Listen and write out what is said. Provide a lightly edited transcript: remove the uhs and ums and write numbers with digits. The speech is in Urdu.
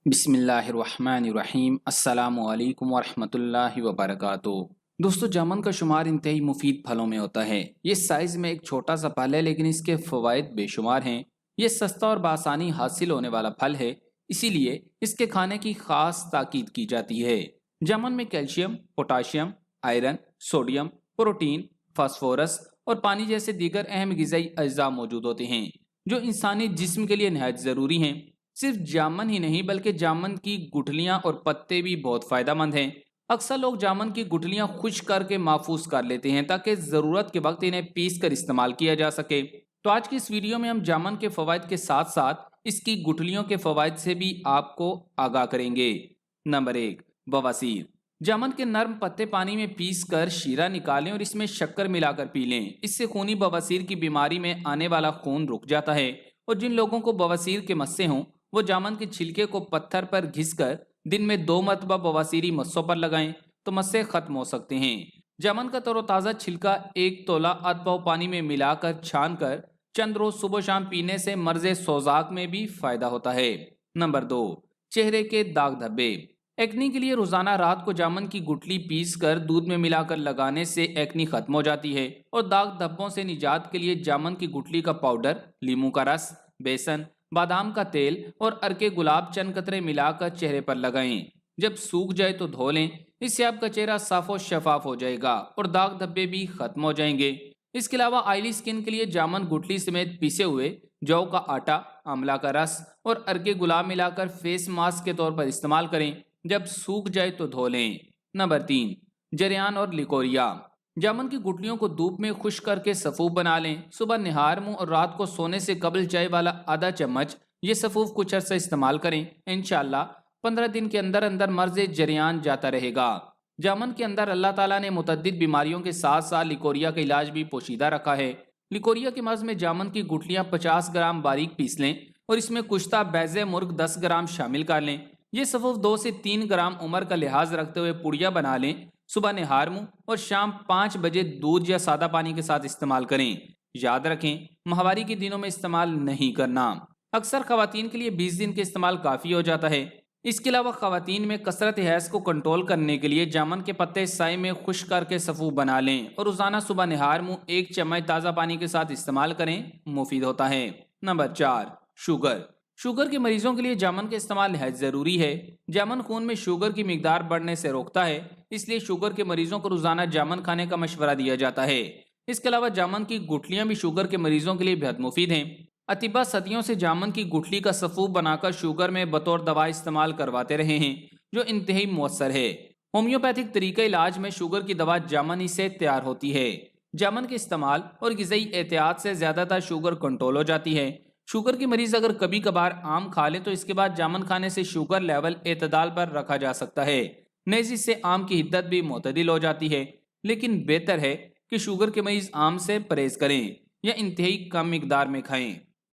بسم اللہ الرحمن الرحیم السلام علیکم ورحمۃ اللہ وبرکاتہ۔ دوستو، جامن کا شمار انتہائی مفید پھلوں میں ہوتا ہے۔ یہ سائز میں ایک چھوٹا سا پھل ہے لیکن اس کے فوائد بے شمار ہیں۔ یہ سستا اور بآسانی حاصل ہونے والا پھل ہے، اسی لیے اس کے کھانے کی خاص تاکید کی جاتی ہے۔ جامن میں calcium, potassium, iron, sodium, protein, phosphorus اور پانی جیسے دیگر اہم غذائی اجزاء موجود ہوتے ہیں جو انسانی جسم کے لیے نہایت ضروری ہیں۔ صرف جامن ہی نہیں بلکہ جامن کی گٹھلیاں اور پتے بھی بہت فائدہ مند ہیں۔ اکثر لوگ جامن کی گٹھلیاں خشک کر کے محفوظ کر لیتے ہیں تاکہ ضرورت کے وقت انہیں پیس کر استعمال کیا جا سکے۔ تو آج کی اس ویڈیو میں ہم جامن کے فوائد کے ساتھ ساتھ اس کی گٹھلیوں کے فوائد سے بھی آپ کو آگاہ کریں گے۔ نمبر 1، بواسیر۔ جامن کے نرم پتے پانی میں پیس کر شیرہ نکالیں اور اس میں شکر ملا کر پی لیں۔ اس سے خونی بواسیر کی بیماری میں آنے والا خون رک جاتا ہے، اور جن لوگوں کو بواسیر کے مسئلے ہوں وہ جامن کے چھلکے کو پتھر پر گھس کر دن میں 2 مرتبہ بواسیری مسوں پر لگائیں تو مسے ختم ہو سکتے ہیں۔ جامن کا تر و تازہ چھلکا 1 تولہ آدھ پاؤ پانی میں ملا کر چھان کر چند روز صبح و شام پینے سے مرض سوزاک میں بھی فائدہ ہوتا ہے۔ نمبر 2، چہرے کے داغ دھبے۔ ایکنی کے لیے روزانہ رات کو جامن کی گٹلی پیس کر دودھ میں ملا کر لگانے سے ایکنی ختم ہو جاتی ہے، اور داغ دھبوں سے نجات کے لیے جامن کی گٹلی کا پاؤڈر، لیموں کا رس، بیسن، بادام کا تیل اور ارکے گلاب چند قطرے ملا کر چہرے پر لگائیں۔ جب سوکھ جائے تو دھو لیں، اس سے آپ کا چہرہ صاف و شفاف ہو جائے گا اور داغ دھبے بھی ختم ہو جائیں گے۔ اس کے علاوہ آئلی سکن کے لیے جامن گٹلی سمیت پیسے ہوئے جو کا آٹا، آملہ کا رس اور ارکے گلاب ملا کر فیس ماسک کے طور پر استعمال کریں۔ جب سوکھ جائے تو دھو لیں۔ نمبر 3، جریان اور لیکوریا۔ جامن کی گٹلیوں کو دھوپ میں خشک کر کے سفوف بنا لیں۔ صبح نہار منہ اور رات کو سونے سے قبل چائے والا آدھا چمچ یہ سفوف کچھ عرصہ استعمال کریں۔ انشاءاللہ 15 دن کے اندر اندر مرض جریان جاتا رہے گا۔ جامن کے اندر اللہ تعالیٰ نے متعدد بیماریوں کے ساتھ ساتھ لیکوریا کا علاج بھی پوشیدہ رکھا ہے۔ لیکوریا کے مرض میں جامن کی گٹلیاں 50 گرام باریک پیس لیں اور اس میں کشتہ بیض مرغ 10 گرام شامل کر لیں۔ یہ سفوف 2 سے 3 گرام عمر کا لحاظ رکھتے ہوئے پڑیا بنا لیں۔ صبح نہار منہ اور شام 5 بجے دودھ یا سادہ پانی کے ساتھ استعمال کریں۔ یاد رکھیں، ماہواری کے دنوں میں استعمال نہیں کرنا۔ اکثر خواتین کے لیے 20 دن کے استعمال کافی ہو جاتا ہے۔ اس کے علاوہ خواتین میں کثرت حیض کو کنٹرول کرنے کے لیے جامن کے پتے سائے میں خشک کر کے سفوف بنا لیں اور روزانہ صبح نہار منہ 1 چمچ تازہ پانی کے ساتھ استعمال کریں، مفید ہوتا ہے۔ Number 4، sugar. شوگر کے مریضوں کے لیے جامن کا استعمال نہایت ضروری ہے۔ جامن خون میں شوگر کی مقدار بڑھنے سے روکتا ہے، اس لیے شوگر کے مریضوں کو روزانہ جامن کھانے کا مشورہ دیا جاتا ہے۔ اس کے علاوہ جامن کی گٹلیاں بھی شوگر کے مریضوں کے لیے بہت مفید ہیں۔ اطباء صدیوں سے جامن کی گٹھلی کا سفوف بنا کر شوگر میں بطور دوا استعمال کرواتے رہے ہیں، جو انتہائی مؤثر ہے۔ ہومیوپیتھک طریقہ علاج میں شوگر کی دوا جامن ہی سے تیار ہوتی ہے۔ جامن کے استعمال اور غذائی احتیاط سے زیادہ تر شوگر کنٹرول ہو جاتی ہے۔ شوگر کے مریض اگر کبھی کبھار آم کھا لیں تو اس کے بعد جامن کھانے سے شوگر لیول اعتدال پر رکھا جا سکتا ہے، نیز اس سے آم کی حدت بھی معتدل ہو جاتی ہے۔ لیکن بہتر ہے کہ شوگر کے مریض آم سے پرہیز کریں یا انتہائی کم مقدار میں کھائیں۔